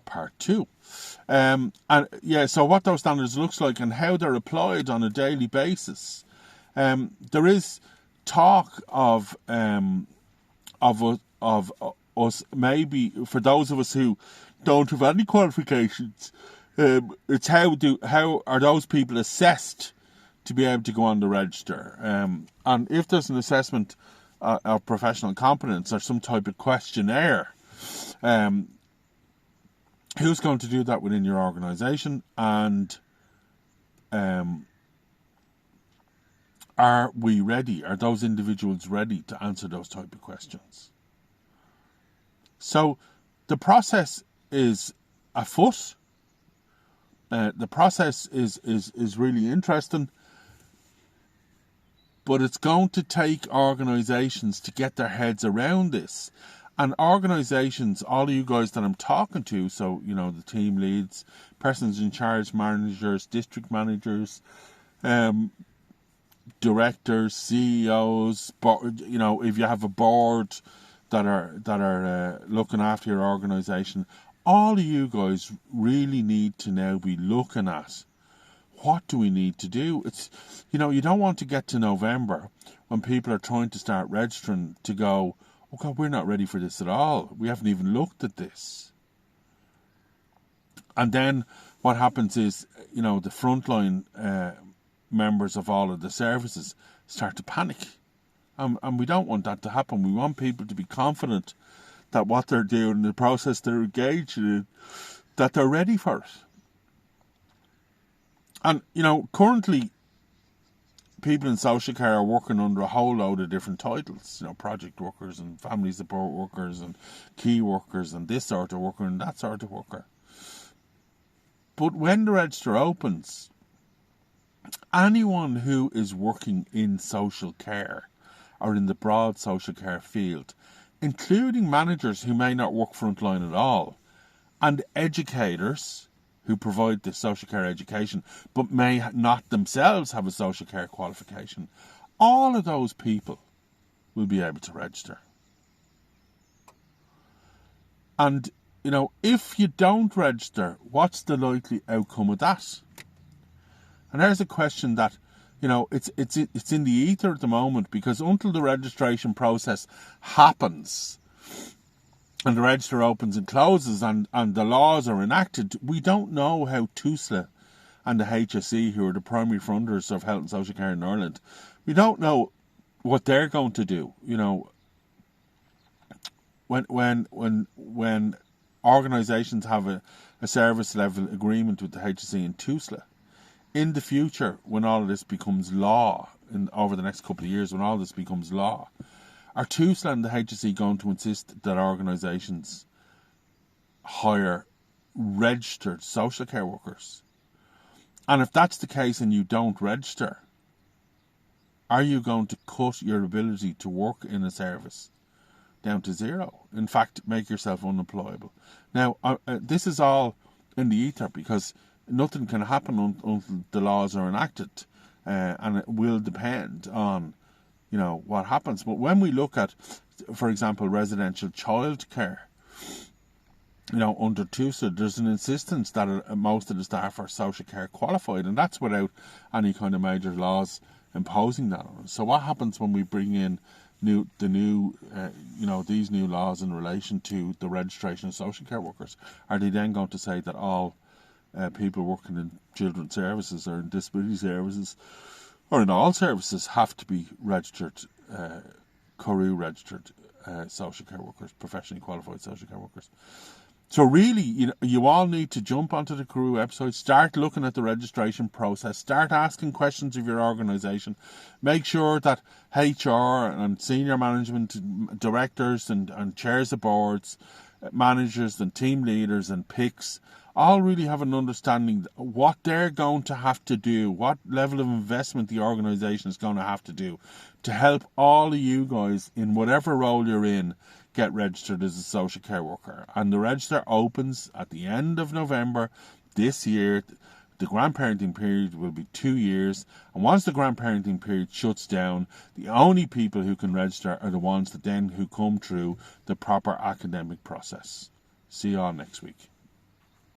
part 2. And yeah, so what those standards looks like and how they're applied on a daily basis. There is talk of us, maybe for those of us who don't have any qualifications, it's how are those people assessed to be able to go on the register, and if there's an assessment of professional competence or some type of questionnaire, who's going to do that within your organisation, and are we ready? Are those individuals ready to answer those type of questions? So the process is afoot. The process is really interesting, but it's going to take organisations to get their heads around this. And organisations, all of you guys that I'm talking to, so, you know, the team leads, persons in charge, managers, district managers, directors, CEOs, you know, if you have a board that are looking after your organisation, all of you guys really need to now be looking at what do we need to do. It's, you know, you don't want to get to November when people are trying to start registering to go, oh God, we're not ready for this at all. We haven't even looked at this. And then what happens is, you know, the frontline members of all of the services start to panic. And we don't want that to happen. We want people to be confident that what they're doing, the process they're engaged in, that they're ready for it. And, you know, currently, people in social care are working under a whole load of different titles. You know, project workers and family support workers and key workers and this sort of worker and that sort of worker. But when the register opens, anyone who is working in social care or in the broad social care field, including managers who may not work frontline at all, and educators who provide the social care education but may not themselves have a social care qualification, all of those people will be able to register. And, you know, if you don't register, what's the likely outcome of that? And there's a question that, you know, it's in the ether at the moment, because until the registration process happens and the register opens and closes and the laws are enacted, we don't know how TUSLA and the HSE, who are the primary funders of health and social care in Ireland, we don't know what they're going to do. You know, when organisations have a service level agreement with the HSE and TUSLA, in the future, when all of this becomes law, over the next couple of years, when all this becomes law, are TUSLA and the HSE going to insist that organisations hire registered social care workers? And if that's the case and you don't register, are you going to cut your ability to work in a service down to zero? In fact, make yourself unemployable. Now, this is all in the ether, because nothing can happen until the laws are enacted, and it will depend on, you know, what happens. But when we look at, for example, residential childcare, you know, under TUSA, there's an insistence that most of the staff are social care qualified, and that's without any kind of major laws imposing that on us. So what happens when we bring in these new laws in relation to the registration of social care workers? Are they then going to say that all people working in children's services or in disability services or in all services have to be registered, CORU registered social care workers, professionally qualified social care workers? So really, you all need to jump onto the CORU website, start looking at the registration process, start asking questions of your organisation. Make sure that HR and senior management, directors and chairs of boards, managers and team leaders and PICs all really have an understanding what they're going to have to do, what level of investment the organisation is going to have to do to help all of you guys in whatever role you're in get registered as a social care worker. And the register opens at the end of November this year. The grandparenting period will be 2 years, and once the grandparenting period shuts down, the only people who can register are the ones who come through the proper academic process. See you all next week.